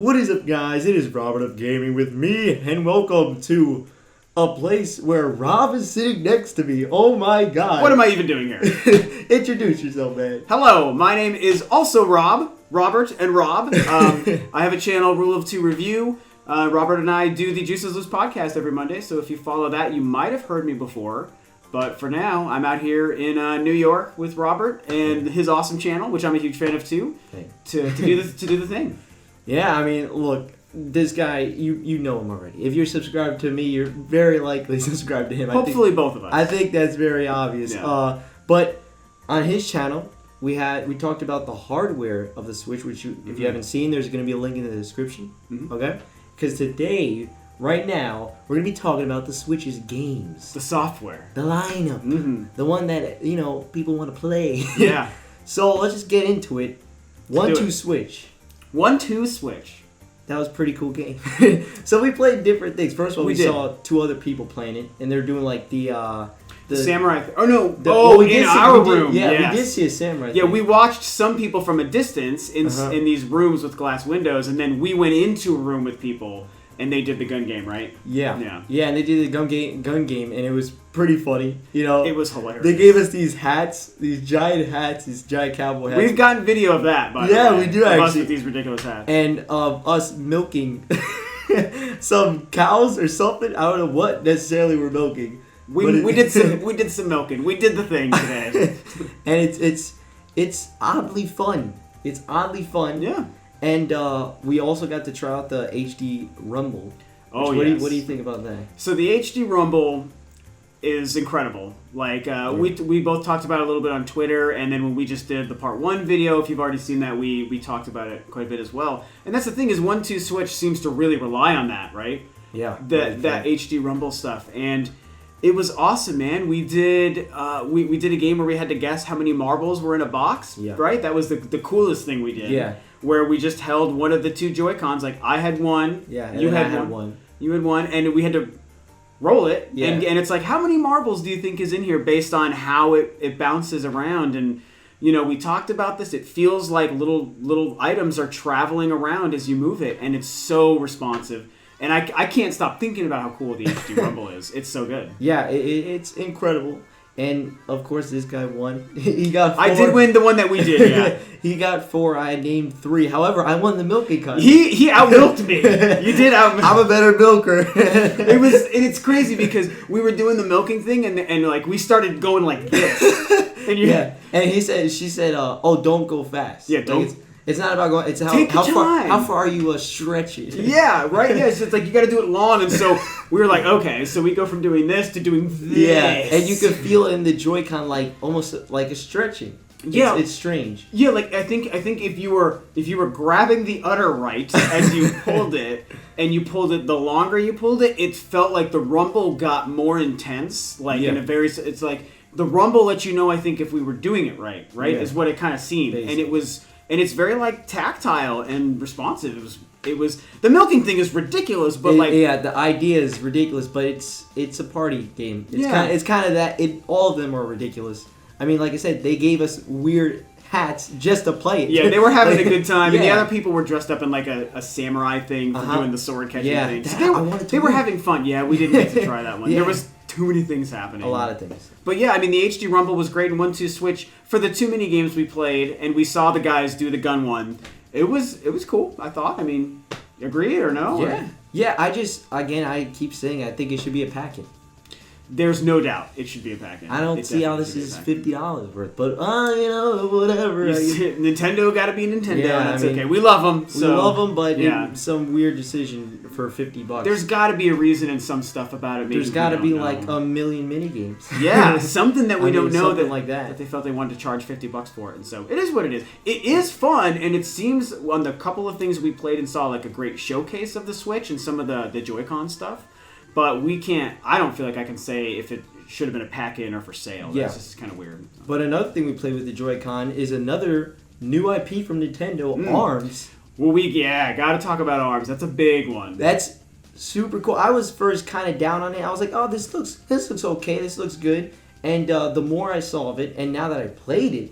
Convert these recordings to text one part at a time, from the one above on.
What is up, guys? It is Robert of Gaming with me, and welcome to a place where Rob is sitting next to me. Oh my god. What am I even doing here? Introduce yourself, man. Hello, my name is also Robert and Rob. I have a channel, Rule of Two Review. Robert and I do the Juices Loose podcast every Monday, so if you follow that, you might have heard me before. But for now, I'm out here in New York with Robert and his awesome channel, which I'm a huge fan of too, to do the thing. Yeah, I mean, look, this guy, you know him already. If you're subscribed to me, you're very likely subscribed to him. Hopefully both of us. I think that's very obvious. Yeah. But on his channel, we talked about the hardware of the Switch, which if you haven't seen, there's going to be a link in the description. Okay? Because today, right now, we're going to be talking about the Switch's games. The software. The lineup. The one that, people want to play. Yeah. So let's just get into it. 1-2 Switch. 1-2 Switch. That was a pretty cool game. So we played different things. First of all, we saw two other people playing it, and they're doing like the samurai. In our room. Yeah, yes. we did see a samurai. Yeah, we watched some people from a distance in these rooms with glass windows, and then we went into a room with people, and they did the gun game, right? Yeah, and they did the gun game, and it was pretty funny. It was hilarious. They gave us these hats, these giant cowboy hats. We've gotten video of that, by the way. Yeah, we do of actually. Us with these ridiculous hats. And of us milking some cows or something. I don't know what necessarily we're milking. We did some milking. We did the thing today. And it's oddly fun. It's oddly fun. Yeah. And we also got to try out the HD Rumble. What do you think about that? So the HD Rumble is incredible. Like we both talked about it a little bit on Twitter, and then when we just did the part 1 video, if you've already seen that, we talked about it quite a bit as well. And that's the thing is 1-2 Switch seems to really rely on that, right? Yeah. That HD Rumble stuff. And it was awesome, man. We did we did a game where we had to guess how many marbles were in a box, right? That was the coolest thing we did. Yeah. Where we just held one of the two Joy-Cons. Like, I had one. Yeah, and you I had had one. You had one, and we had to roll it. Yeah. And it's like, how many marbles do you think is in here based on how it bounces around? And, we talked about this. It feels like little items are traveling around as you move it, and it's so responsive. And I can't stop thinking about how cool the HD Rumble is. It's so good. Yeah, it's incredible. And, of course, this guy won. He got 4. I did win the one that we did, yeah. He got 4. I named 3. However, I won the milking contest. He out-milked me. You did out-milk. I'm a better milker. And it's crazy because we were doing the milking thing and like we started going like this. And and she said, don't go fast. Yeah, don't. Like it's not about going. It's how far are you stretching? Yeah, right. Yeah, so it's like you got to do it long, and so we were like, okay, so we go from doing this to doing this. Yeah, and you could feel it in the Joy-Con, like almost like a stretching. Yeah, it's strange. Yeah, like I think if you were grabbing the udder right as you pulled it, and you pulled it, the longer you pulled it, it felt like the rumble got more intense. Like in a very, it's like the rumble lets you know. I think if we were doing it right, is what it kind of seemed, basically. And it was. And it's very like tactile and responsive. It was the milking thing is ridiculous, but the idea is ridiculous, but it's a party game. It's kind of that. All of them are ridiculous. I mean, like I said, they gave us weird hats just to play it. Yeah, they were having a good time, and the other people were dressed up in like a samurai thing for doing the sword catching thing. So they were having fun. Yeah, we didn't get to try that one. There was too many things happening. A lot of things. But yeah, I mean, the HD Rumble was great in 1-2 Switch. For the 2 mini games we played, and we saw the guys do the gun one, it was cool, I thought. I mean, agree or no? Yeah. Yeah, I keep saying I think it should be a packet. There's no doubt it should be a package. I don't see how this is $50 worth, but whatever. Nintendo got to be Nintendo, and that's okay. We love them. We love them, but some weird decision for $50. There's got to be a reason and some stuff about it. Maybe there's got to be like a million mini games. Yeah, something that we don't know that they felt they wanted to charge $50 for it, and so it is what it is. It is fun, and it seems on the couple of things we played and saw like a great showcase of the Switch and some of the Joy-Con stuff. But I don't feel like I can say if it should have been a pack-in or for sale. That's just kind of weird. But another thing we played with the Joy-Con is another new IP from Nintendo, ARMS. Well, got to talk about ARMS. That's a big one. That's super cool. I was first kind of down on it. I was like, oh, this looks okay. This looks good. And the more I saw of it, and now that I played it,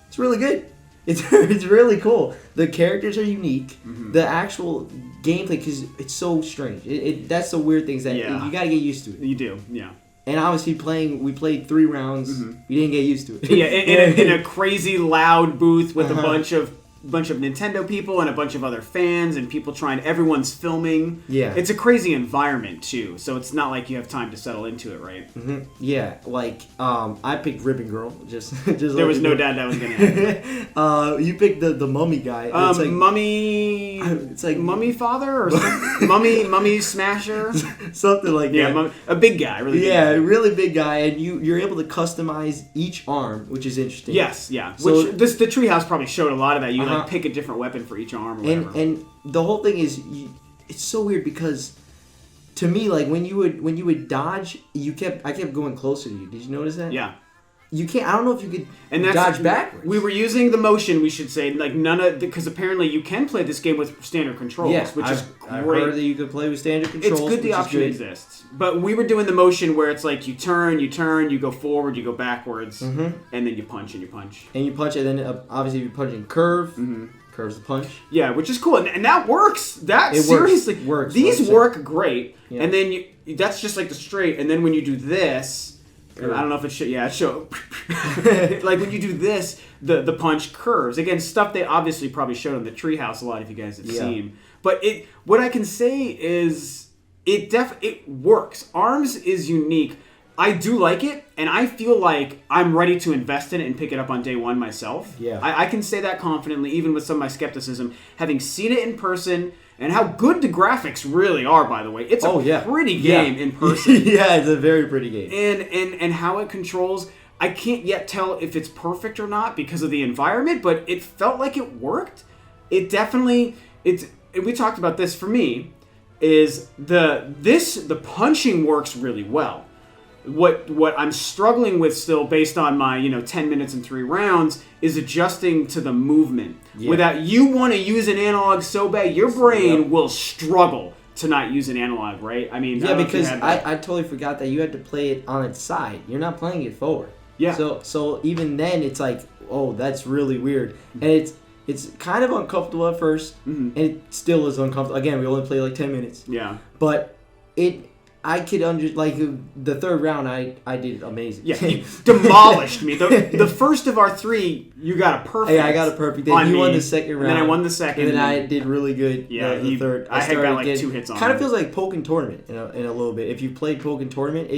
it's really good. It's really cool. The characters are unique. Mm-hmm. The actual gameplay, because it's so strange. That's the weird things that you gotta get used to it. You do, yeah. And obviously we played 3 rounds. Mm-hmm. We didn't get used to it. Yeah, in a crazy loud booth with a bunch of Nintendo people and a bunch of other fans and people everyone's filming. Yeah. It's a crazy environment too, so it's not like you have time to settle into it, right? Mm-hmm. Yeah, like I picked Ribbon Girl. Just there was no doubt that was gonna happen. You picked the mummy guy. It's like mummy. It's like mummy father or something. mummy smasher. Something like that. Yeah, a big guy. Really. Big guy. Really big guy, and you're able to customize each arm, which is interesting. Yes, yeah. So, which the treehouse probably showed a lot of that. You pick a different weapon for each arm or whatever. And the whole thing is, it's so weird because, to me, like when you would dodge, I kept going closer to you. Did you notice that? Yeah. You can't. I don't know if you could dodge backwards. We were using the motion. We should say like because apparently you can play this game with standard controls, which is great. I've heard that you could play with standard controls. It's good the option exists, but we were doing the motion where it's like you turn, you go forward, you go backwards, and then you punch and you punch. And you punch, and then obviously you punch and curve. Mm-hmm. Curves the punch. Yeah, which is cool, and that works. That seriously works. These work great, and then that's just like the straight, and then when you do this. I don't know if it should. Yeah, it should. Like when you do this, the punch curves. Again, stuff they obviously probably showed on the Treehouse a lot if you guys have seen. But what I can say is it works. ARMS is unique. I do like it, and I feel like I'm ready to invest in it and pick it up on day one myself. Yeah, I can say that confidently, even with some of my skepticism, having seen it in person. And how good the graphics really are, by the way. It's a pretty game in person. Yeah, it's a very pretty game. And how it controls, I can't yet tell if it's perfect or not because of the environment, but it felt like it worked. It definitely, and we talked about this for me, is the punching works really well. What I'm struggling with still, based on my 10 minutes and 3 rounds, is adjusting to the movement. Yeah. Without you want to use an analog so bad, your brain will struggle to not use an analog, right? I mean, because I totally forgot that you had to play it on its side. You're not playing it forward. Yeah. So even then, it's like, oh, that's really weird, and it's kind of uncomfortable at first, and it still is uncomfortable. Again, we only play like 10 minutes. Yeah. But I could like the 3rd round. I did amazing. Yeah, you demolished me. The first of our 3, you got a perfect. Yeah, I got a perfect. Then you won the 2nd round. And then I won the 2nd. And then I did really good. Yeah, the 3rd. I had got like 2 hits on. Kind of feels like Pokken Tournament in a little bit. If you played Pokken Tournament,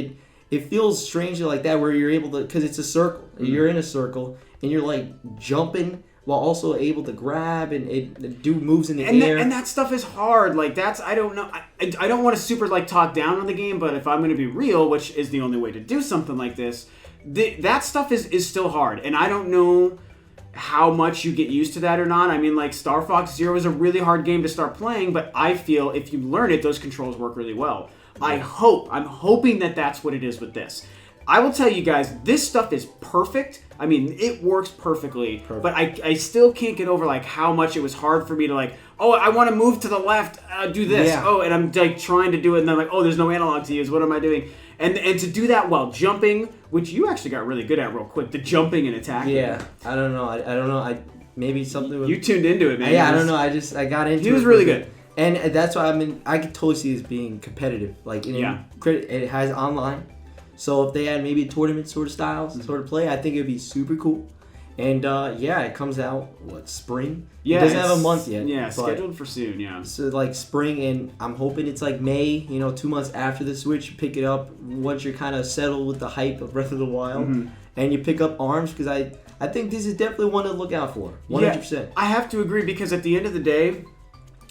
it feels strangely like that, where you're able to, because it's a circle. Mm-hmm. You're in a circle and you're like jumping, while also able to grab and do moves in the air. And that stuff is hard. Like, I don't know. I don't want to super, like, talk down on the game, but if I'm going to be real, which is the only way to do something like this, that stuff is still hard. And I don't know how much you get used to that or not. I mean, like, Star Fox Zero is a really hard game to start playing, but I feel if you learn it, those controls work really well. I'm hoping that that's what it is with this. I will tell you guys, this stuff is perfect. I mean, it works perfectly. But I still can't get over like how much it was hard for me to like, oh, I want to move to the left, do this. Yeah. Oh, and I'm like trying to do it, and then like, oh, there's no analog to use. What am I doing? And to do that while jumping, which you actually got really good at real quick, the jumping and attacking. Yeah, I don't know. I don't know. Maybe something. You tuned into it, man. Yeah, I don't know. I got into it. He was really good. And that's why I could totally see this being competitive. Like, it has online. So if they had maybe a tournament sort of styles, sort of play, I think it would be super cool. And it comes out, spring? Yeah. It doesn't have a month yet. Yeah, scheduled for soon, yeah. So like spring, and I'm hoping it's like May, 2 months after the Switch, you pick it up once you're kind of settled with the hype of Breath of the Wild. Mm-hmm. And you pick up ARMS, because I think this is definitely one to look out for, 100%. Yeah, I have to agree, because at the end of the day,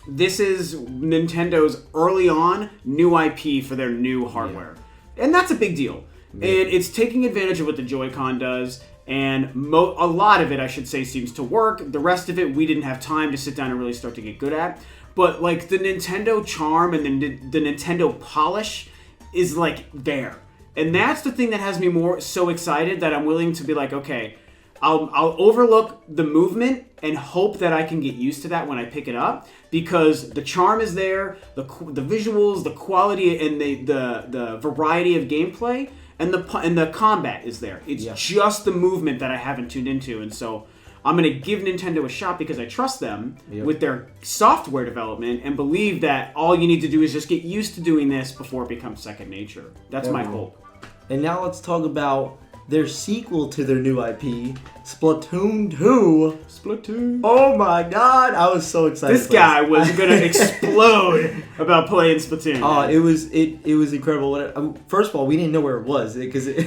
this is Nintendo's early on new IP for their new hardware. Yeah. And that's a big deal. Yeah. And it's taking advantage of what the Joy-Con does. And a lot of it, I should say, seems to work. The rest of it, we didn't have time to sit down and really start to get good at. But like the Nintendo charm and the Nintendo polish is like there. And that's the thing that has me so excited that I'm willing to be like, okay, I'll overlook the movement and hope that I can get used to that when I pick it up, because the charm is there, the visuals, the quality, and the variety of gameplay, and the combat is there. It's just the movement that I haven't tuned into, and so I'm going to give Nintendo a shot because I trust them with their software development and believe that all you need to do is just get used to doing this before it becomes second nature. That's my hope. And now let's talk about their sequel to their new IP, Splatoon 2. Splatoon. Oh my god, I was so excited. This guy was going to explode about playing Splatoon. It was incredible. First of all, we didn't know where it was because it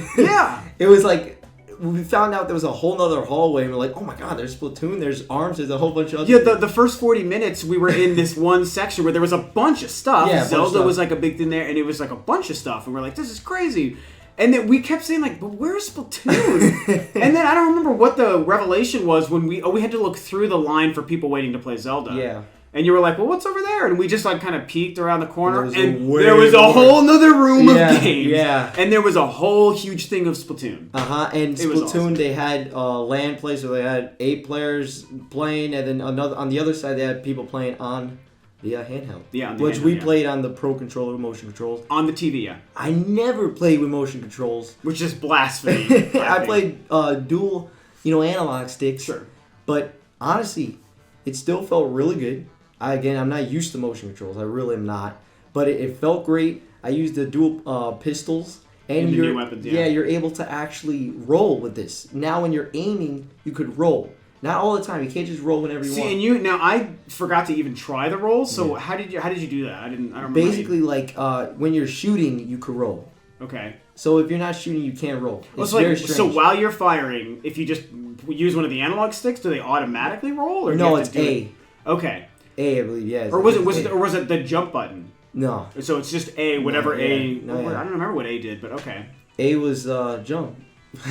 was like we found out there was a whole nother hallway and we're like, oh my god, there's Splatoon, there's ARMS, there's a whole bunch of other things. The first 40 minutes we were in this one section where there was a bunch of stuff. Yeah, Zelda was like a big thing there and it was like a bunch of stuff and we're like, this is crazy. And then we kept saying like, but where's Splatoon? And then I don't remember what the revelation was when we had to look through the line for people waiting to play Zelda. Yeah. And you were like, well, what's over there? And we just like kind of peeked around the corner and there was a whole nother room of games. Yeah. And there was a whole huge thing of Splatoon. And Splatoon, awesome. They had LAN play, so they had 8 players playing, and then on the other side they had people playing on the handheld. Yeah, which we played on the Pro Controller motion controls. On the TV, yeah. I never played with motion controls. Which is blasphemy. I played dual, analog sticks. Sure. But honestly, it still felt really good. I'm not used to motion controls. I really am not. But it felt great. I used the dual pistols. And the new weapons, you're able to actually roll with this. Now when you're aiming, you could roll. Not all the time. You can't just roll whenever you want. See, and I forgot to even try the roll. So how did you do that? I don't remember. Basically, when you're shooting, you could roll. Okay. So if you're not shooting, you can't roll. It's very strange. So while you're firing, if you just use one of the analog sticks, do they automatically roll? Or no, it's A. Okay. A, I believe, yeah. Or was it the jump button? No. So it's just A, whatever A. No, I don't remember what A did, but okay. A was jump.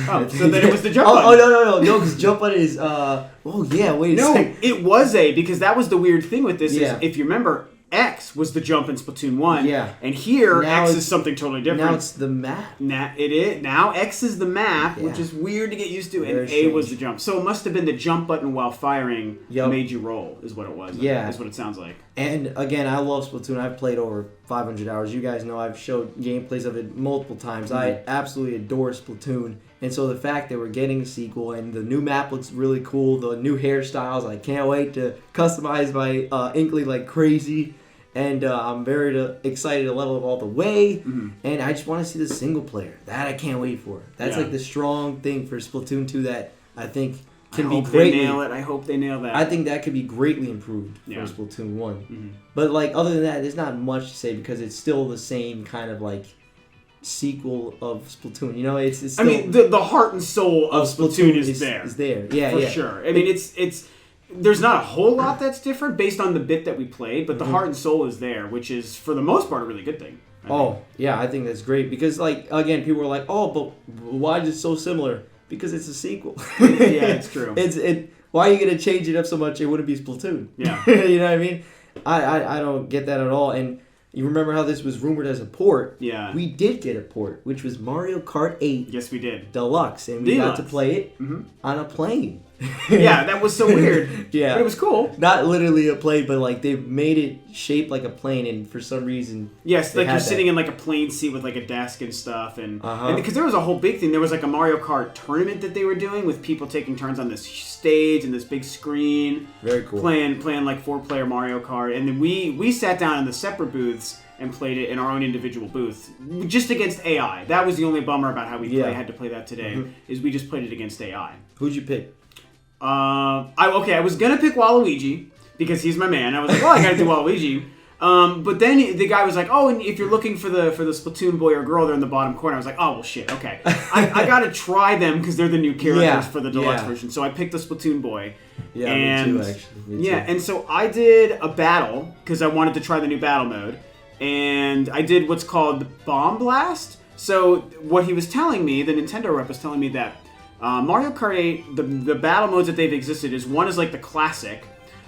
Oh, so then it was the jump button. Oh, no, because jump button is, wait a second. No, it was A, because that was the weird thing with this, is if you remember, X was the jump in Splatoon 1. Yeah. And here, now X is something totally different. Now it's the map. It is. Now X is the map, which is weird to get used to, and A was the jump. So it must have been the jump button while firing made you roll, is what it was. Yeah. Is what it sounds like. And again, I love Splatoon. I've played over 500 hours. You guys know I've showed gameplays of it multiple times. Mm-hmm. I absolutely adore Splatoon. And so the fact that we're getting a sequel and the new map looks really cool, the new hairstyles, I can't wait to customize my Inkling like crazy. And I'm very excited to level up all the way. Mm-hmm. And I just want to see the single player. That I can't wait for. That's like the strong thing for Splatoon 2 that I think can be greatly. I hope they nail that. I think that could be greatly improved for Splatoon 1. Mm-hmm. But other than that, there's not much to say because it's still the same kind of sequel of Splatoon. It's still, the heart and soul of Splatoon is there. Is there. Yeah, for sure. I mean, it's there's not a whole lot that's different based on the bit that we played, but the heart and soul is there, which is for the most part a really good thing. I think that's great because again, people are like, "Oh, but why is it so similar?" Because it's a sequel. Yeah, it's true. Why are you gonna change it up so much? It wouldn't be Splatoon. Yeah. You know what I mean? I don't get that at all. And you remember how this was rumored as a port? Yeah. We did get a port, which was Mario Kart 8. Yes, we did. Deluxe, and we got to play it on a plane. Yeah, that was so weird. Yeah. But it was cool. Not literally a plane, but they made it shaped like a plane, and for some reason... Yes, you're sitting in a plane seat with a desk and stuff, and because there was a whole big thing, there was a Mario Kart tournament that they were doing with people taking turns on this stage and this big screen. Very cool. Playing 4-player Mario Kart, and then we sat down in the separate booths and played it in our own individual booth, just against AI. That was the only bummer about how we had to play that today, is we just played it against AI. Who'd you pick? I was gonna pick Waluigi because he's my man. I was like, I gotta do Waluigi. But then the guy was like, and if you're looking for the Splatoon boy or girl, they're in the bottom corner. I was like, well, shit, okay. I gotta try them because they're the new characters for the deluxe version. So I picked the Splatoon boy. Yeah, me too, actually. Me too. And so I did a battle because I wanted to try the new battle mode, and I did what's called Bomb Blast. So what he was telling me, the Nintendo rep was telling me that Mario Kart 8, the battle modes that they've existed is one is the classic,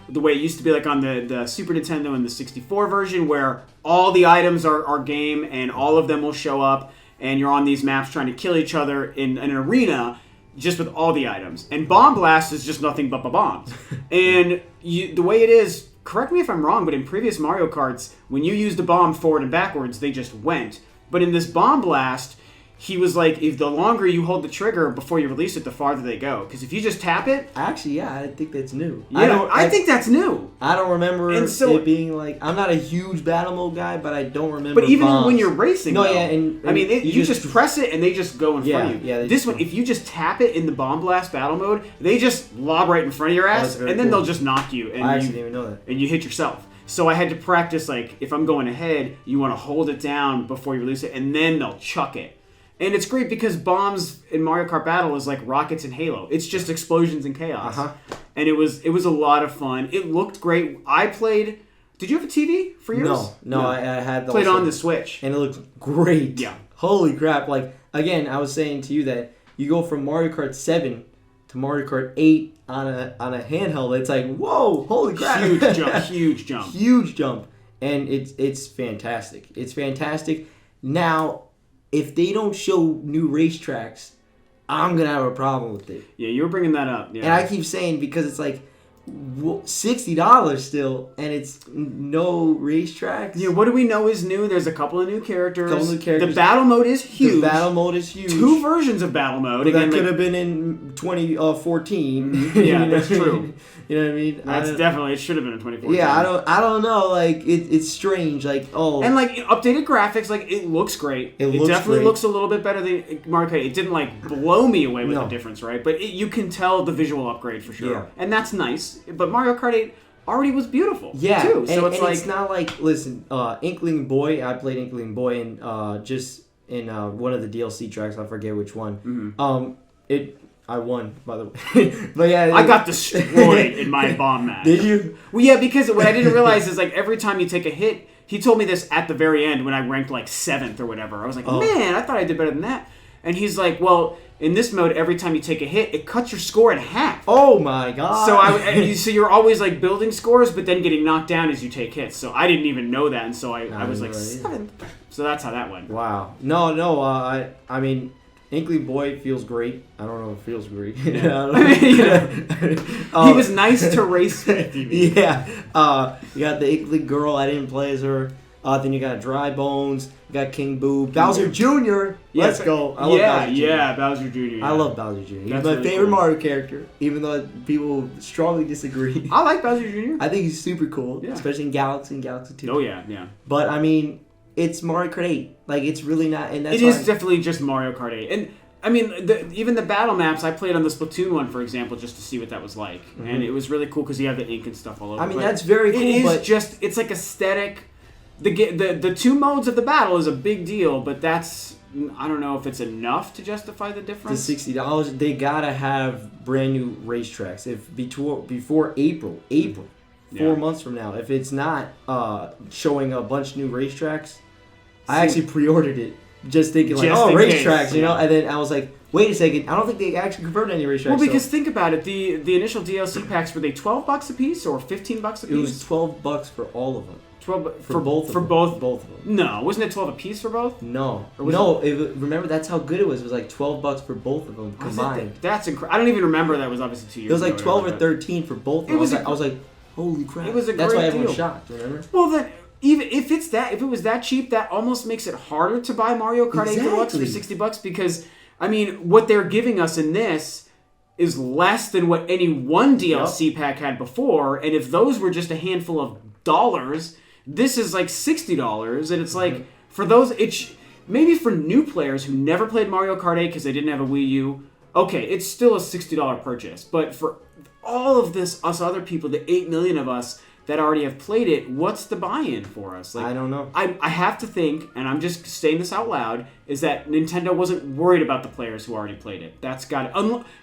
the way it used to be on the Super Nintendo and the 64 version, where all the items are game and all of them will show up, and you're on these maps trying to kill each other in an arena just with all the items. And Bomb Blast is just nothing but bombs. And the way it is, correct me if I'm wrong, but in previous Mario Karts, when you used the bomb forward and backwards, they just went. But in this Bomb Blast, he was like, if the longer you hold the trigger before you release it, the farther they go. Because if you just tap it... Actually, yeah, I think that's new. Yeah, I think that's new. I don't remember it being like... I'm not a huge battle mode guy, but I don't remember But even bombs. when you're racing, no, though, yeah, and I mean, you just press it and they just go in front of you. Yeah, this one, if you just tap it in the Bomb Blast battle mode, they just lob right in front of your ass, and then they'll just knock you. And I actually didn't even know that. And you hit yourself. So I had to practice, like, if I'm going ahead, you want to hold it down before you release it, and then they'll chuck it. And it's great because bombs in Mario Kart Battle is like rockets in Halo. It's just explosions and chaos. And it was a lot of fun. It looked great. I played... Did you have a TV for yours? No. I had played on the Switch. And it looked great. Yeah. Holy crap. Like, again, I was saying to you that you go from Mario Kart 7 to Mario Kart 8 on a handheld. It's like, whoa, holy crap. Huge jump. Huge jump. And it's fantastic. It's fantastic. Now, if they don't show new racetracks, I'm going to have a problem with it. Yeah, you were bringing that up. Yeah. And I keep saying, because it's like $60 still, and it's no racetracks. Yeah, what do we know is new? There's a couple of new characters. The battle mode is huge. 2 versions of battle mode. But that could have been in 2014. Yeah, that's true. You know what I mean? It should have been in 2014. Yeah, I don't know. Like it's strange. Like and like updated graphics. Like it looks great. It definitely looks a little bit better than Mario Kart. It didn't like blow me away with the difference, right? But you can tell the visual upgrade for sure, and that's nice. But Mario Kart 8 already was beautiful. Yeah, too. So and it's not like Inkling Boy. I played Inkling Boy and just in one of the DLC tracks. I forget which one. I won, by the way. But yeah, I got destroyed in my bomb match. Did you? Well, yeah, because what I didn't realize is like every time you take a hit, he told me this at the very end when I ranked like 7th or whatever. I was like, man, I thought I did better than that. And he's like, well, in this mode, every time you take a hit, it cuts your score in half. Oh my god! So you're always like building scores, but then getting knocked down as you take hits. So I didn't even know that, and so I was like 7th. So that's how that went. Wow. No. I mean. Inkling Boy feels great. I don't know if it feels great. He was nice to race with. Yeah. You got the Inkling girl. I didn't play as her. Then you got Dry Bones. You got King Boo. Bowser Jr. Let's go. I love Bowser Jr. Yeah. I love Bowser Jr. He's my favorite Mario character, even though people strongly disagree. I like Bowser Jr. I think he's super cool, especially in Galaxy and Galaxy 2. Oh, yeah. But, I mean... It's Mario Kart 8. Like, it's really not... And that's it is definitely just Mario Kart 8. And, I mean, even the battle maps, I played on the Splatoon one, for example, just to see what that was like. Mm-hmm. And it was really cool because you have the ink and stuff all over. I mean, that's very cool, it's like aesthetic. The 2 modes of the battle is a big deal, but that's... I don't know if it's enough to justify the difference. The $60, they gotta have brand new racetracks. If before April... 4 months from now, if it's not showing a bunch of new racetracks, I actually pre-ordered it, just thinking like, racetracks, you know? And then I was like, wait a second, I don't think they actually confirmed any racetracks. Well, because think about it, the initial DLC packs, were they $12 a piece or $15 a piece? It was $12 for all of them. 12 for both of them. Both of them. No, wasn't it 12 a piece for both? No. Remember, that's how good it was. It was like $12 for both of them combined. That's incredible. I don't even remember that was obviously 2 years ago. It was like 12 or 13 for both of them. I was like, holy crap! It was a great That's why deal. everyone was shocked. Remember? Well, then even if it was that cheap, that almost makes it harder to buy Mario Kart 8 Deluxe for $60 because I mean, what they're giving us in this is less than what any one DLC pack had before, and if those were just a handful of dollars, this is like $60, and it's like for those maybe for new players who never played Mario Kart 8 because they didn't have a Wii U. Okay, it's still a $60 purchase, but for all of us other people, the 8 million of us that already have played it, what's the buy-in for us? Like, I don't know. I have to think, and I'm just saying this out loud, is that Nintendo wasn't worried about the players who already played it. That's got it.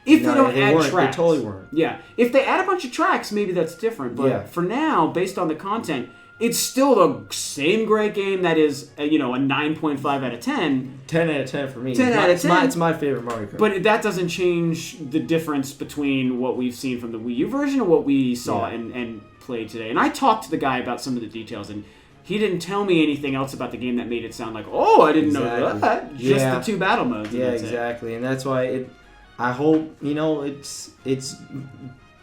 If they don't add tracks. They totally weren't. Yeah. If they add a bunch of tracks, maybe that's different. But for now, based on the content, it's still the same great game that is, a 9.5 out of 10. 10 out of 10 for me. 10 out of 10. It's my favorite Mario Kart. But that doesn't change the difference between what we've seen from the Wii U version and what we saw and played today. And I talked to the guy about some of the details, and he didn't tell me anything else about the game that made it sound like, oh, I didn't know that. Just the 2 battle modes. Yeah, exactly. And that's why I hope, it's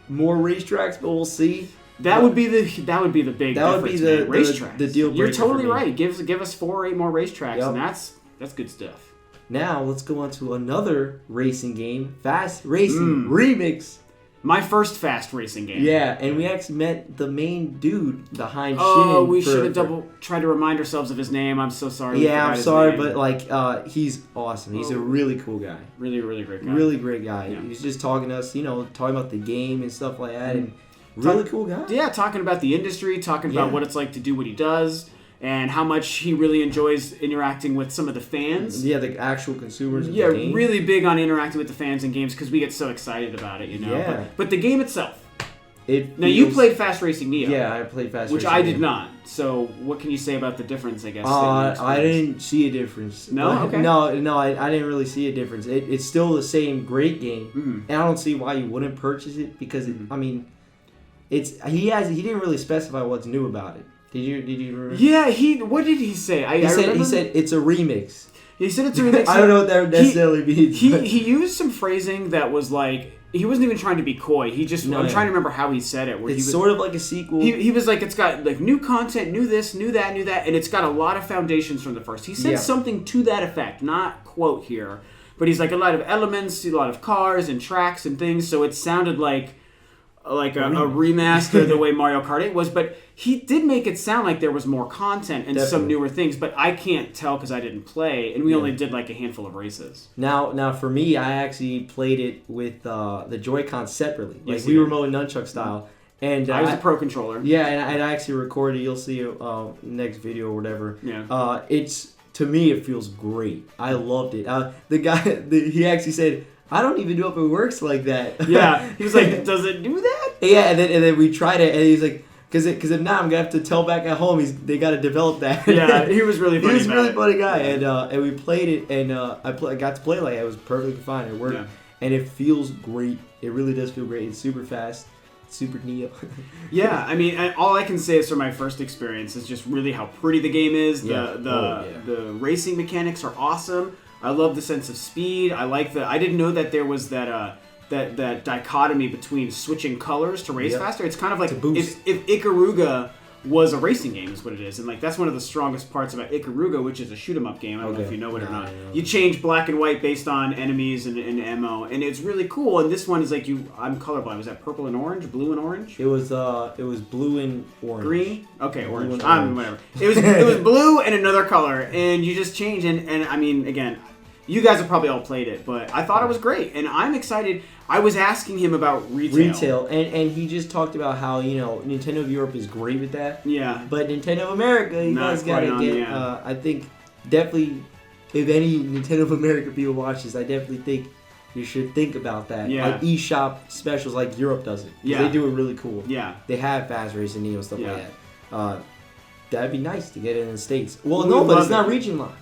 more racetracks, but we'll see. That would be the big difference, racetracks. The deal breaker. You're totally right. Give us 4 or 8 more racetracks, and that's good stuff. Now let's go on to another racing game, Fast Racing Remix. My first fast racing game. Yeah, and we actually met the main dude behind Shin. Oh, we should have tried to remind ourselves of his name. I'm so sorry. Yeah, I'm sorry, but like, he's awesome. He's a really cool guy. Really, really great guy. Really great guy. Yeah. He was just talking to us, talking about the game and stuff like that, and really cool guy. Yeah, talking about the industry, talking about what it's like to do what he does, and how much he really enjoys interacting with some of the fans. Yeah, the actual consumers of the game. Yeah, really big on interacting with the fans in games because we get so excited about it, Yeah. But the game itself. You played Fast Racing Neo. Yeah, I played Fast Racing which I did not. So what can you say about the difference, I guess? I didn't see a difference. No? Okay. No, I didn't really see a difference. It's still the same great game, and I don't see why you wouldn't purchase it because, he didn't really specify what's new about it. Did you remember? Yeah, what did he say? He said it's a remix. He said it's a remix. I don't know what that necessarily means. He used some phrasing that was like, he wasn't even trying to be coy. I'm trying to remember how he said it. It's sort of like a sequel. He was like, it's got like new content, new this, new that, and it's got a lot of foundations from the first. He said something to that effect, not quote here, but he's like a lot of elements, a lot of cars and tracks and things. So it sounded like a remaster the way Mario Kart 8 was, but he did make it sound like there was more content and some newer things, but I can't tell because I didn't play, and we only did like a handful of races. Now for me, I actually played it with the Joy-Con separately. Yes, we were mowing nunchuck style. And I was a pro controller. Yeah, and I actually recorded. You'll see next video or whatever. Yeah. To me, it feels great. I loved it. The guy, he actually said, I don't even know if it works like that. Yeah, he was like, does it do that? Yeah, and then we tried it, and he's like, because if not, I'm gonna have to tell back at home. They got to develop that. Yeah, he was really funny. He was a really funny guy, and we played it, and I got to play like it was perfectly fine. It worked, and it feels great. It really does feel great. It's super fast, super Neo. Yeah, I mean, all I can say is from my first experience is just really how pretty the game is. The racing mechanics are awesome. I love the sense of speed. I didn't know that there was that dichotomy between switching colors to race faster. It's kind of like if Ikaruga was a racing game is what it is. And like that's one of the strongest parts about Ikaruga, which is a shoot 'em up game. I don't know if you know it or not. You change black and white based on enemies and ammo, and it's really cool. And this one is like I'm colorblind. Was that purple and orange, blue and orange? It was blue and orange. Green? Okay, orange. Whatever. It was blue and another color, and you just change. And I mean, again, you guys have probably all played it, but I thought it was great, and I'm excited. I was asking him about retail. And he just talked about how, Nintendo of Europe is great with that. Yeah. But Nintendo of America, you guys got to get, I think, definitely, if any Nintendo of America people watch this, I definitely think you should think about that. Yeah. Like eShop specials like Europe does it. Yeah. They do it really cool. Yeah. They have Fast Racing Neo, stuff like that. That'd be nice to get it in the States. Well, We no, but it's love not it. region locked.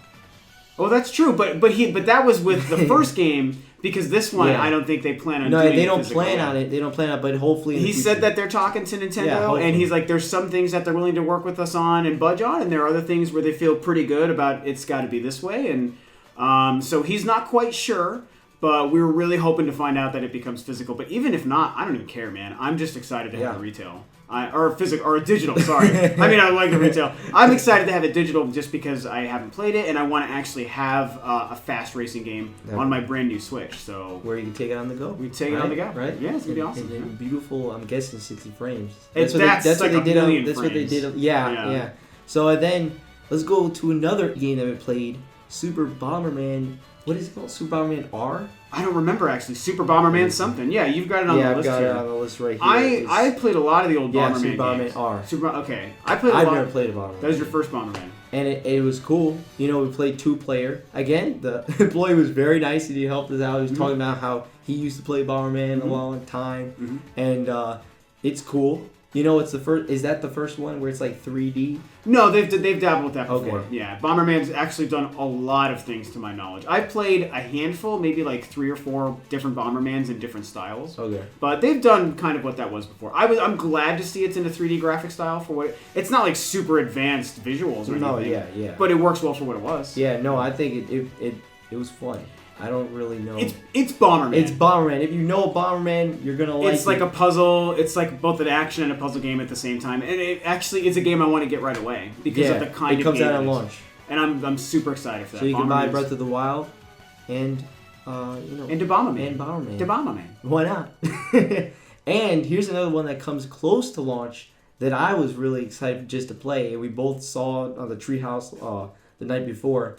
Oh, that's true, but that was with the first game because this one I don't think they plan on. No, doing they don't plan on it. They don't plan on it, but hopefully. He said that they're talking to Nintendo, and he's like, "There's some things that they're willing to work with us on and budge on, and there are other things where they feel pretty good about. It's got to be this way." And so he's not quite sure, but we were really hoping to find out that it becomes physical. But even if not, I don't even care, man. I'm just excited to have a retail. Or digital, sorry. I mean, I like the retail. I'm excited to have it digital just because I haven't played it and I want to actually have a fast racing game on my brand new Switch. So where you can take it on the go. We can take it on the go, right? Yeah, it's gonna be awesome. And beautiful. I'm guessing 60 frames. That's what they did. That's what they did. Yeah. So then let's go to another game that we played, Super Bomberman. What is it called? Super Bomberman R? I don't remember actually. Super Bomberman something. Yeah, you've got it on the list. Yeah, I've got it on the list right here. I played a lot of the old Bomberman Super Bomberman games. R. Okay. I've never played a Bomberman. That was your first Bomberman. And it was cool. We played 2-player. Again, the employee was very nice and he helped us out. He was talking about how he used to play Bomberman a long time. And it's cool. It's the first. Is that the first one where it's like 3D? No, they've dabbled with that before. Okay. Yeah, Bomberman's actually done a lot of things to my knowledge. I played a handful, maybe like 3 or 4 different Bombermans in different styles. Okay. But they've done kind of what that was before. I'm glad to see it's in a 3D graphic style for what it's not like super advanced visuals or anything. No, yeah. But it works well for what it was. Yeah, no, I think it was fun. I don't really know. It's Bomberman. It's Bomberman. If you know Bomberman, you're gonna like it. It's like a puzzle. It's like both an action and a puzzle game at the same time. And it actually is a game I want to get right away because of the kind of game it comes out at launch. And I'm super excited for that. So you can buy Breath of the Wild. and and Bomberman. And Bomberman. Bomberman. Why not? And here's another one that comes close to launch that I was really excited just to play, and we both saw on the treehouse the night before.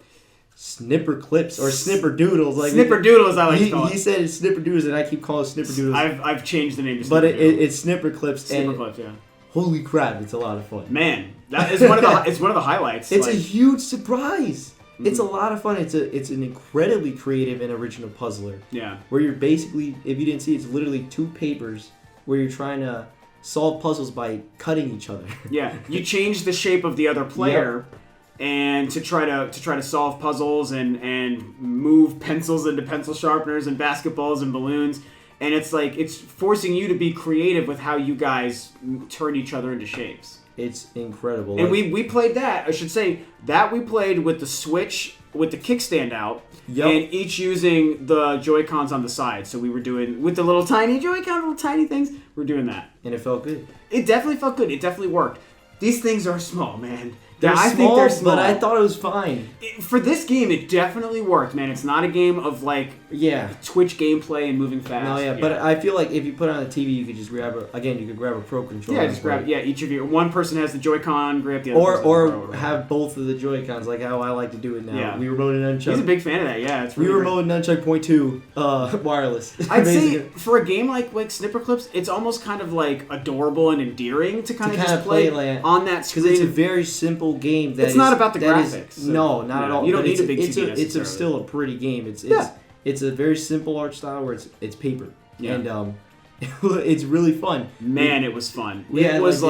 Snipperclips or Snipperdoodles. Like Snipperdoodles, I like to call it. He said it's Snipperdoodles, and I keep calling it Snipperdoodles. I've changed the name to Snipperdoodles. But it's Snipperclips. Snipperclips, yeah. Holy crap, it's a lot of fun. Man, that is one of the highlights. It's a huge surprise. Mm-hmm. It's a lot of fun. It's an incredibly creative and original puzzler. Yeah. Where you're basically, if you didn't see, it's literally 2 papers where you're trying to solve puzzles by cutting each other. Yeah. You change the shape of the other player. Yep. And to try to solve puzzles and move pencils into pencil sharpeners and basketballs and balloons, and it's forcing you to be creative with how you guys turn each other into shapes. It's incredible. And we played that. I should say that we played with the Switch with the kickstand out, and each using the Joy-Cons on the side. So we were doing with the little tiny Joy-Con, little tiny things. We're doing that, and it felt good. It definitely felt good. It definitely worked. These things are small, man. I think they're small, but I thought it was fine. For this game, it definitely worked, man. It's not a game of, Twitch gameplay and moving fast. No, yeah, but I feel like if you put it on the TV, you could just grab you could grab a Pro Controller. Yeah, just grab, each of you. One person has the Joy-Con grip, the other or have both of the Joy-Cons, like how I like to do it now. Yeah. We remote and nunchuck. He's a big fan of that, yeah. It's really remote and nunchuck .2 wireless. I'd say for a game like Snipperclips, it's almost kind of like adorable and endearing to kind of just play on that screen. Because it's a very simple game. It's not about the graphics. No, not at all. You don't need a big TV It's still a pretty game. It's a very simple art style where it's paper. Yeah. And it's really fun. Man, it was fun. It was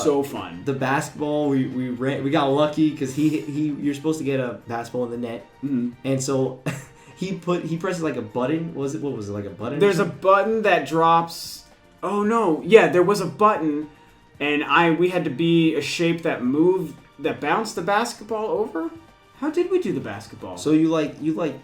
so fun. The basketball, we got lucky because you're supposed to get a basketball in the net, and so he presses like a button. What was it like a button? There's a button that drops. Oh no, yeah, there was a button, and we had to be a shape that bounced the basketball over. How did we do the basketball? So you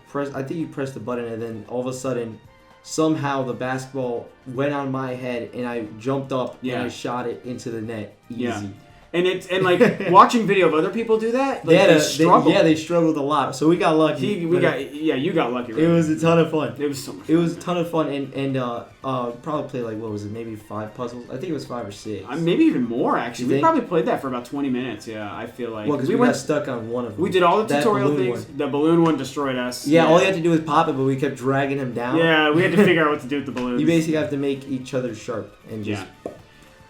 press. I think you pressed the button, and then all of a sudden, somehow the basketball went on my head, and I jumped up and I shot it into the net. Easy. Yeah. And like watching video of other people do that, they struggled. They struggled a lot. So we got lucky. You got lucky. Right? It was a ton of fun. It was so much. It was a ton of fun, and probably played maybe 5 puzzles. I think it was 5 or 6. Maybe even more actually. We probably played that for about 20 minutes. Yeah, I feel like. Well, because we got stuck on one of them. We did all the tutorial things. The balloon one destroyed us. Yeah, all you had to do was pop it, but we kept dragging him down. Yeah, we had to figure out what to do with the balloons. You basically have to make each other sharp and just. Yeah.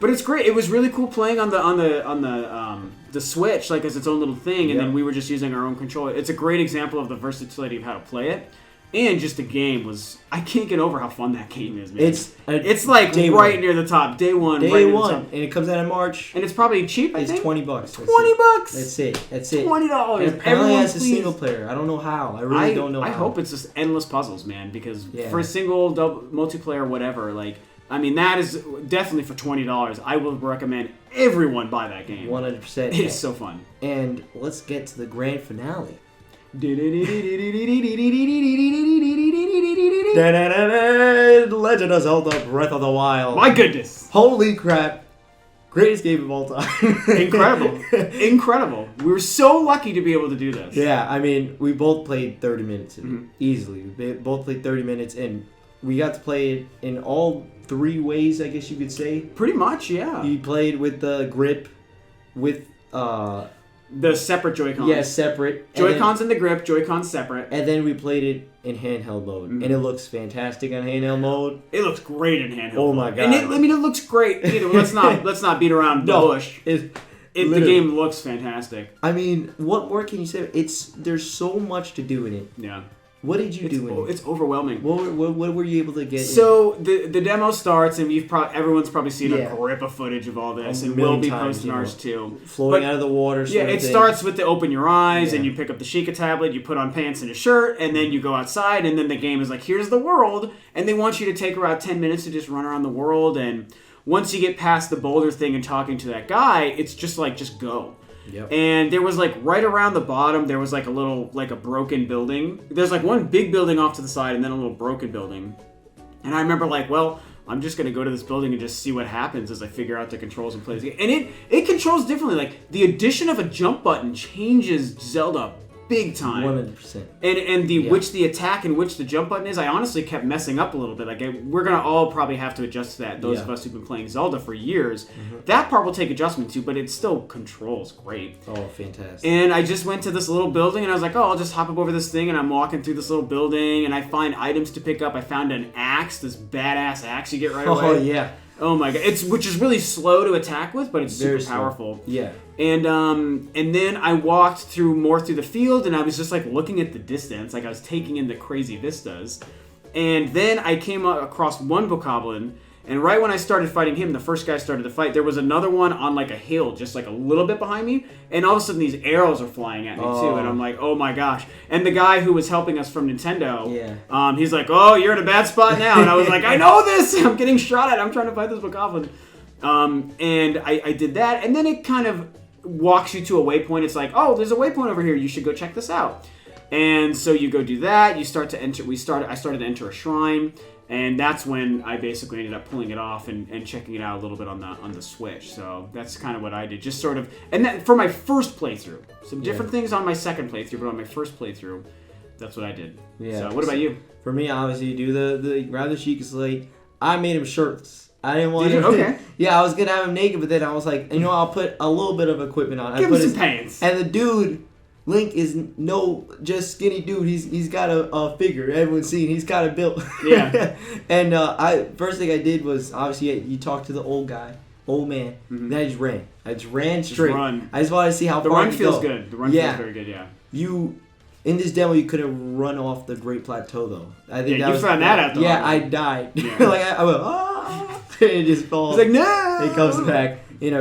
But it's great. It was really cool playing on the Switch, like as its own little thing, and then we were just using our own controller. It's a great example of the versatility of how to play it, and just the game was. I can't get over how fun that game is, man. It's like right near the top, day one, and it comes out in March, and it's probably cheap. It's $20. $20. That's it. $20. And apparently has a single player. I don't know how. I really don't know. I hope it's just endless puzzles, man. Because for a single, double, multiplayer, whatever, that is definitely for $20. I will recommend everyone buy that game. 100%. It's so fun. And let's get to the grand finale. Legend of Zelda Breath of the Wild. My goodness. Holy crap. Greatest game of all time. Incredible. We were so lucky to be able to do this. Yeah, we both played 30 minutes easily. We both played 30 minutes, and we got to play it in all 3 ways, I guess you could say. Pretty much, yeah. You played with the grip, with the separate Joy-Cons. Yeah, separate. Joy-Cons in the grip, Joy-Cons separate. And then we played it in handheld mode, and it looks fantastic on handheld mode. It looks great in handheld. Oh my god! And it looks great either. Let's not beat around the bush. The game looks fantastic. What more can you say? There's so much to do in it. Yeah. What did you do in it? It's overwhelming. What were you able to get? So the demo starts, and everyone's probably seen a grip of footage of all this, and we'll be posting ours too. Floating out of the water. Yeah, it starts with the open your eyes, and you pick up the Sheikah tablet, you put on pants and a shirt, and then you go outside, and then the game is like, here's the world, and they want you to take around 10 minutes to just run around the world, and once you get past the boulder thing and talking to that guy, it's just go. Yep. And there was right around the bottom, there was a little, a broken building. There's one big building off to the side and then a little broken building. And I remember I'm just going to go to this building and just see what happens as I figure out the controls and play this game. And it controls differently. The addition of a jump button changes Zelda big time. 100%. And which the attack and which the jump button is, I honestly kept messing up a little bit. Like we're gonna all probably have to adjust to that. Those of us who've been playing Zelda for years, that part will take adjustment to, but it still controls great. Oh, fantastic! And I just went to this little building, and I was like, oh, I'll just hop up over this thing, and I'm walking through this little building, and I find items to pick up. I found an axe, this badass axe you get right away. Oh yeah. Oh my god! Which is really slow to attack with, but it's super powerful. Yeah. And then I walked through the field, and I was just like looking at the distance, like I was taking in the crazy vistas. And then I came across one bokoblin, and right when I started fighting him, the first guy started to fight, there was another one on like a hill, just like a little bit behind me, and all of a sudden these arrows are flying at me too, and I'm like, oh my gosh. And the guy who was helping us from Nintendo, he's like, oh, you're in a bad spot now. And I was like, I know this! I'm getting shot at. I'm trying to fight this bokoblin. And I did that, and then it kind of walks you to a waypoint. It's like, oh, there's a waypoint over here. You should go check this out. And so you go do that. You start to enter. I started to enter a shrine, and that's when I basically ended up pulling it off and checking it out a little bit on the Switch. So that's kind of what I did. Just sort of, and that for my first playthrough. Some different things on my second playthrough, but on my first playthrough, that's what I did. Yeah. So what about you? For me, obviously, you do the grab the Sheikah Slate. I made him shirtless. I didn't want him. Okay. Yeah, I was gonna have him naked, but then I was like, I'll put a little bit of equipment on. Give him some pants. And the dude, Link, is no just skinny dude. He's got a figure. Everyone's seen. He's got a build. Yeah. And first thing I did was obviously you talk to the old man. Then I just ran. I just ran straight. I just wanted to see how far. The run feels good. The run feels very good. Yeah. In this demo, you could have run off the Great Plateau, though. I think you found that out, though. Yeah, I died. Yeah. Like, I went, and it just falls. It's like, no! It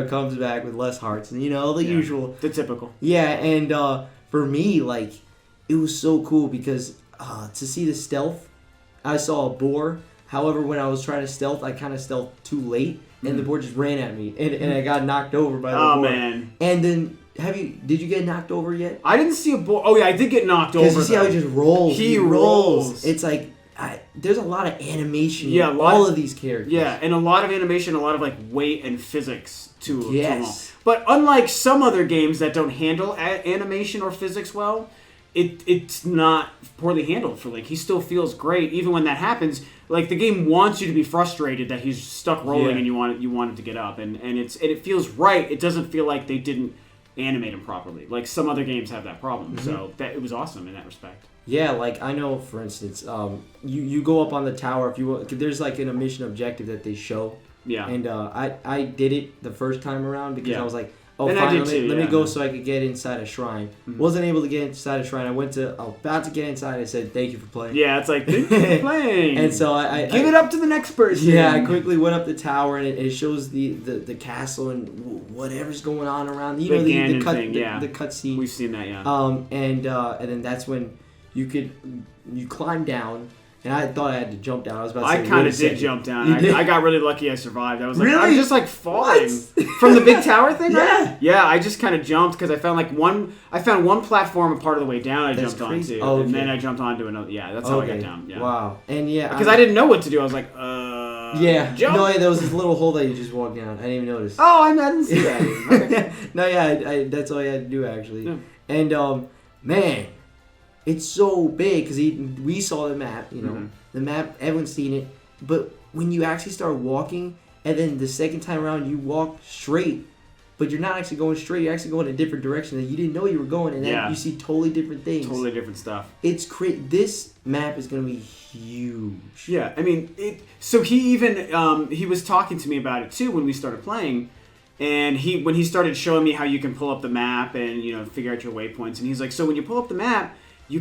comes back with less hearts. And, the usual. The typical. Yeah, and for me, like, it was so cool because to see the stealth, I saw a boar. However, when I was trying to stealth, I kind of stealthed too late, and the boar just ran at me, and I got knocked over by the boar. Oh, man. And then... Did you get knocked over yet? I didn't see a boar. Oh yeah, I did get knocked over. Because you see how he just rolls. He rolls. It's like there's a lot of animation. Yeah, all of these characters. Yeah, and a lot of animation, a lot of like weight and physics to them all. But unlike some other games that don't handle animation or physics well, it's not poorly handled for Link. He still feels great even when that happens. Like the game wants you to be frustrated that he's stuck rolling and you want it to get up, and it feels right. It doesn't feel like they didn't animate him properly. Like some other games have that problem. So it was awesome in that respect. Yeah, like I know, for instance, you go up on the tower if you there's like a mission objective that they show. Yeah. And I did it the first time around because I was like, let me go so I could get inside a shrine. Wasn't able to get inside a shrine. I was about to get inside. I said, thank you for playing. Yeah, it's like, thank you for playing. And so I give it up to the next person. Yeah, I quickly went up the tower and it shows the castle and whatever's going on around. The cutscene. We've seen that, yeah. And then that's when you climb down. And I thought I had to jump down. I was about to say, I kind of did jump down. I got really lucky I survived. I was like, really? I'm just like falling from the big tower thing, right? Yeah. Yeah, I just kind of jumped because I found one platform a part of the way down jumped onto. Oh, okay. And then I jumped onto another. Yeah, that's how I got down. Yeah. Wow. And because I didn't know what to do. I was like, yeah. Jump. No, there was this little hole that you just walked down. I didn't even notice. Oh, I didn't see that. Okay. No, yeah, that's all you had to do, actually. Yeah. And, man, it's so big because we saw the map, The map, everyone's seen it. But when you actually start walking, and then the second time around you walk straight, but you're not actually going straight, you're actually going in a different direction that you didn't know you were going, and then you see totally different things. Totally different stuff. It's this map is going to be huge. Yeah, I mean, so he even, he was talking to me about it too when we started playing, and when he started showing me how you can pull up the map and, figure out your waypoints, and he's like, so when you pull up the map, you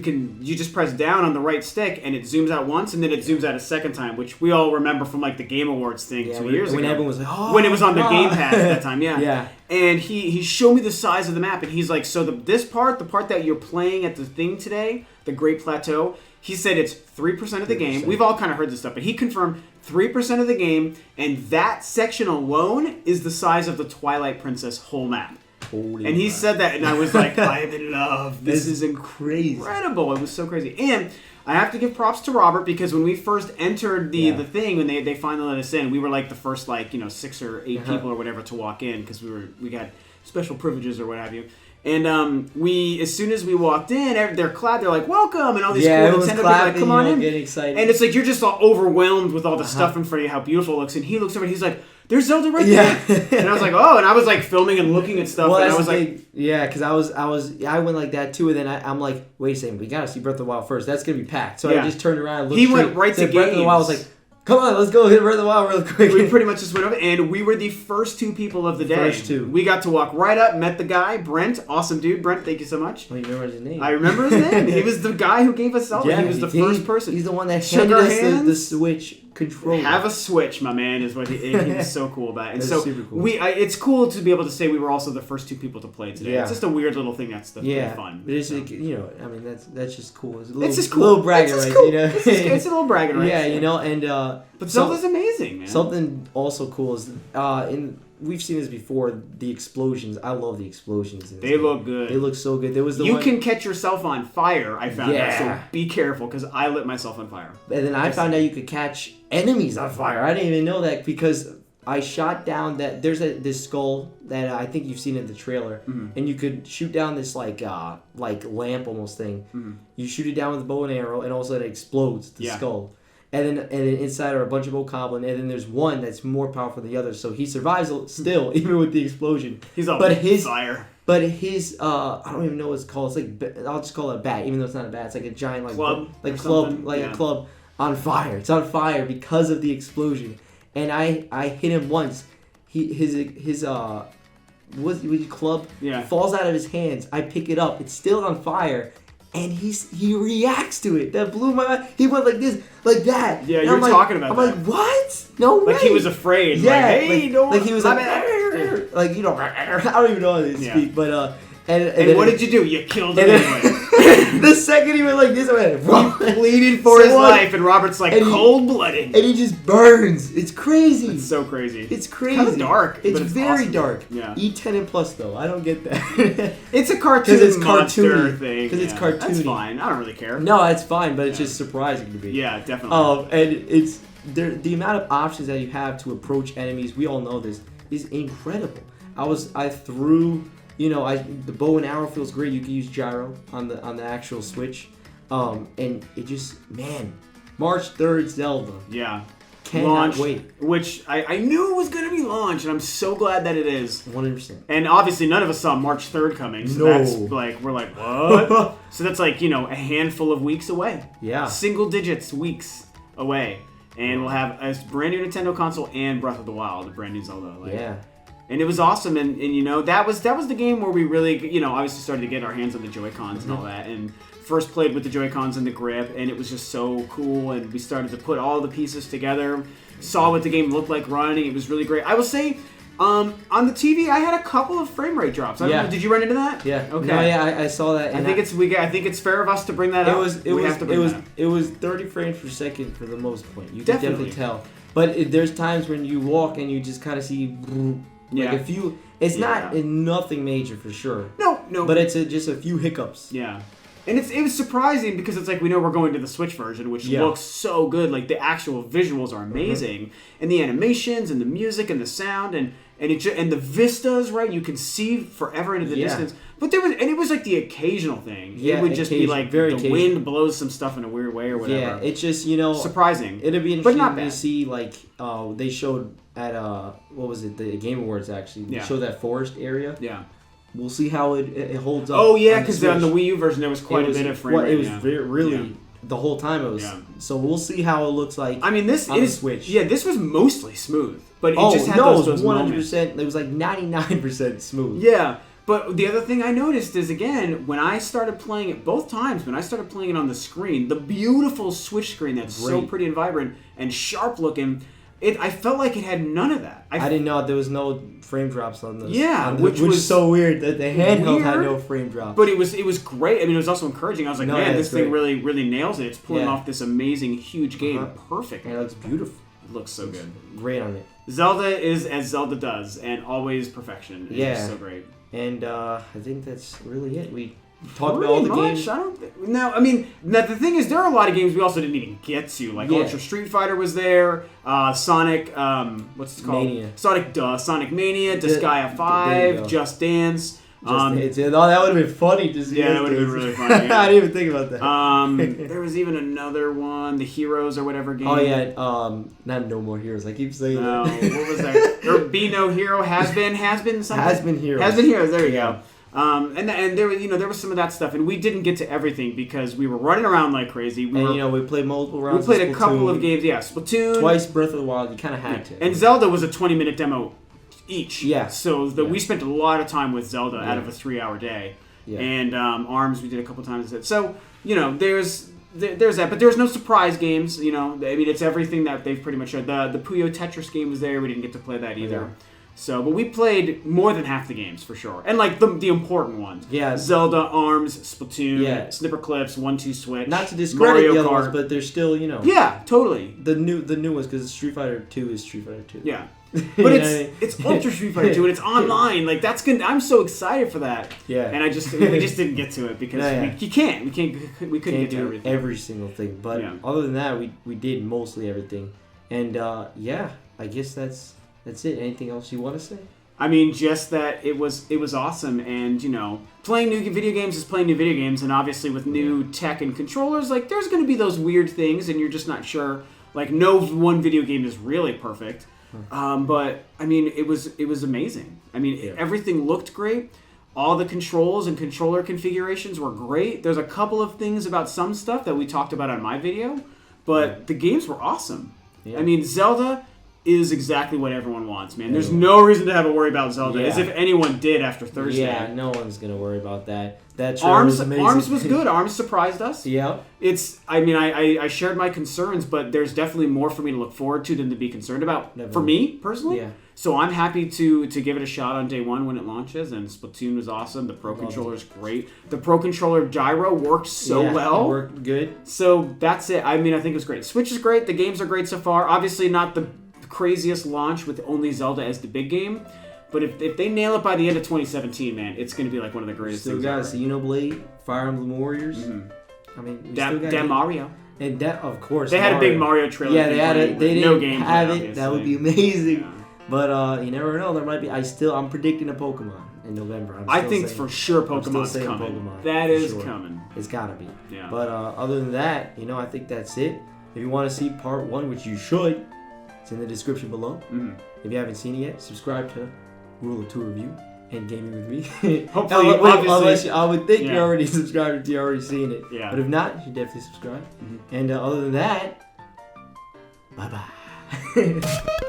just press down on the right stick and it zooms out once and then it zooms out a second time, which we all remember from like the Game Awards thing 2 years ago. When everyone was like, oh, when it was on the Game Pass at that time, yeah. Yeah. And he showed me the size of the map and he's like, so the part that you're playing at the thing today, the Great Plateau, he said it's 3% of the game. We've all kind of heard this stuff, but he confirmed 3% of the game, and that section alone is the size of the Twilight Princess whole map. And he said that, and I was like, I am in love. This is incredible. It was so crazy. And I have to give props to Robert, because when we first entered the thing, when they finally let us in, we were like the first 6 or 8 people or whatever to walk in, because we got special privileges or what have you. And as soon as we walked in, they're clapping. They're like, "Welcome!" and all these cool Nintendo people clapping, like, "Come on in!" Getting excited. And it's like you're just all overwhelmed with all the stuff in front of you, how beautiful it looks. And he looks over and he's like, "There's Zelda right there." And I was like, "Oh!" And I was like filming and looking at stuff. Well, and I was like, "Yeah," because I went like that too. And then I'm like, "Wait a second, we gotta see Breath of the Wild first. That's gonna be packed." So I just turned around and looked. He went right to Breath of the Wild. I was like, "Come on, let's go hit Breath of the Wild real quick." We pretty much just went over, and we were the first 2 people of the day. First 2. We got to walk right up, met the guy, Brent, awesome dude. Brent, thank you so much. Well, you remember his name? I remember his name. He was the guy who gave us Zelda. He was the first person. He's the one that Shook handed our us hands. the Switch controller. Have a Switch, my man, is what he was so cool about it. And so super cool. it's cool to be able to say we were also the first 2 people to play today. Yeah. It's just a weird little thing that's pretty fun. But it's like, I mean, that's just cool. It's just cool. Little bragging rights, cool. you know. It's a little bragging rights. Yeah, and but Zelda's amazing, man. Something also cool is we've seen this before. The explosions. I love the explosions. They look good. They look so good. There was you can catch yourself on fire. I found out, so be careful because I lit myself on fire. And then I found out you could catch enemies on fire. I didn't even know that because I shot down that there's this skull that I think you've seen in the trailer, and you could shoot down this like lamp almost thing. You shoot it down with a bow and arrow, and all of a sudden it explodes the skull. And then inside are a bunch of bokoblin, and then there's one that's more powerful than the other. So he survives still, even with the explosion. He's on fire. But his I don't even know what it's called. It's like I'll just call it a bat, even though it's not a bat. It's like a giant club, a club on fire. It's on fire because of the explosion. And I hit him once. His club falls out of his hands. I pick it up. It's still on fire. And he reacts to it. That blew my mind. He went like this, like that. Yeah, and you're talking about that. I'm like, what? No way. Like he was afraid. Yeah. Like, hey, no. Like he was like, like, I don't even know how to speak, but and what did you do? You killed him anyway. The second he went like this, he pleaded for his life, and Robert's like cold-blooded. And he just burns. It's crazy. It's so crazy. It's crazy. It's kind of dark. It's very awesome. dark. Yeah. E10 and plus, though. I don't get that. It's a cartoon monster thing. Because it's cartoony. That's fine. I don't really care. No, it's fine, but it's just surprising to me. Yeah, definitely. And it's the amount of options that you have to approach enemies, we all know this, is incredible. I threw... the bow and arrow feels great. You can use gyro on the actual Switch, and it just March 3rd, Zelda. Yeah, cannot wait. Which I knew it was going to be launched, and I'm so glad that it is. 100%. And obviously, none of us saw March 3rd coming. So that's like we're like what? So that's like a handful of weeks away. Yeah, single digits weeks away, and we'll have a brand new Nintendo console and Breath of the Wild, a brand new Zelda. And it was awesome, and that was the game where we really obviously started to get our hands on the Joy-Cons and all that, and first played with the Joy-Cons and the grip, and it was just so cool, and we started to put all the pieces together, saw what the game looked like running. It was really great. I will say, on the TV, I had a couple of frame rate drops. I don't know, did you run into that? Yeah. Okay. No, I saw that. I think it's fair of us to bring that up. It was 30 frames per second for the most part. You can definitely tell. But there's times when you walk and you just kind of see. Like it's not nothing major for sure. No. But it's just a few hiccups. Yeah. And it was surprising because it's like we know we're going to the Switch version, which looks so good. Like the actual visuals are amazing, and the animations and the music and the sound and the vistas, right? You can see forever into the distance. But it was like the occasional thing. Yeah, it would just be like the occasional. Wind blows some stuff in a weird way or whatever. Yeah, it's just surprising. It'd be interesting to see they showed at what was it, the Game Awards actually. They showed that forest area. Yeah. We'll see how it holds up. Oh yeah, because on the Wii U version there was quite a bit of frame rate. It was really the whole time it was. Yeah. So we'll see how it looks like. I mean, this on the Switch. Yeah, this was mostly smooth, but it just had those 100%. Moments. It was like 99% smooth. Yeah. But the other thing I noticed is, again, when I started playing it both times, when I started playing it on the screen, the beautiful Switch screen that's so pretty and vibrant and sharp looking, I felt like it had none of that. I didn't know there was no frame drops on this. Yeah, which was so weird that the handheld had no frame drops. But it was great. I mean, it was also encouraging. I was like, this thing really nails it. It's pulling off this amazing, huge game perfect. And it looks beautiful. It looks so good. Great on it. Zelda is as Zelda does, and always perfection. It's so great. And I think that's really it. We talked about all the games. The thing is, there are a lot of games we also didn't even get to. Like Ultra Street Fighter was there, Sonic, what's it called? Mania. Sonic Mania, Disgaea 5, Just Dance. that would have been funny. That would have been really funny. Yeah. I didn't even think about that. There was even another one, the Heroes or whatever game. Oh yeah, not No More Heroes. I keep saying that. What was that? Or Be No Hero, Has Been something. Has Been Heroes. Has Been Heroes. There you go. And there was there was some of that stuff, and we didn't get to everything because we were running around like crazy. We played multiple rounds. We played a couple of games. Yeah, Splatoon. Twice Breath of the Wild. You kind of had to. And Zelda was a 20-minute demo each. Yeah. So we spent a lot of time with Zelda out of a 3-hour day. Yeah. And ARMS we did a couple times. So there's that, but there's no surprise games. I mean, it's everything that they've pretty much showed. The Puyo Tetris game was there. We didn't get to play that either. Yeah. So, but we played more than half the games for sure, and like the important ones. Yeah. Zelda, ARMS, Splatoon, Snipperclips, 1-2 Switch. Not to discredit Mario the other Kart. ones, but they're still Yeah, totally. The new ones, because Street Fighter 2 is Street Fighter 2. Yeah. But it's Ultra Street Fighter 2 and it's online. Like that's good. I'm so excited for that. Yeah. And we just didn't get to it because we couldn't get to everything. Every single thing. But other than that, we did mostly everything. And I guess that's it. Anything else you want to say? I mean, just that it was awesome, and playing new video games is playing new video games, and obviously with new tech and controllers, like there's going to be those weird things, and you're just not sure. Like no one video game is really perfect. But I mean, it was amazing. I mean, everything looked great. All the controls and controller configurations were great. There's a couple of things about some stuff that we talked about on my video, but the games were awesome. Yeah. I mean, Zelda is exactly what everyone wants, man. There's no reason to have a worry about Zelda, as if anyone did after Thursday. Yeah, no one's gonna worry about that. That ARMS was amazing. ARMS was good. ARMS surprised us. Yeah. I shared my concerns, but there's definitely more for me to look forward to than to be concerned about. For me, personally. Yeah. So I'm happy to give it a shot on day one when it launches, and Splatoon was awesome. The Pro Controller is great. The Pro Controller gyro worked so well. It worked good. So that's it. I mean, I think it was great. Switch is great. The games are great so far. Obviously not the craziest launch with only Zelda as the big game. But if they nail it by the end of 2017, man, it's going to be like one of the greatest things ever. Still got Xenoblade, Fire Emblem Warriors. Mm-hmm. I mean, that Mario. And that, of course, they had a big Mario trailer. Yeah, they had it. They didn't game have it. Obviously. That would be amazing. Yeah. But you never know. There might be. I'm predicting a Pokemon in November. I think for sure Pokemon's coming. Pokemon, that is coming. It's gotta be. Yeah. But other than that, I think that's it. If you want to see part 1, which you should, it's in the description below. Mm-hmm. If you haven't seen it yet, subscribe to Rule of Two Review and Gaming with Me. Hopefully, obviously, I would think you're already subscribed if you're already seen it. Yeah. But if not, you should definitely subscribe. Mm-hmm. And other than that, bye-bye.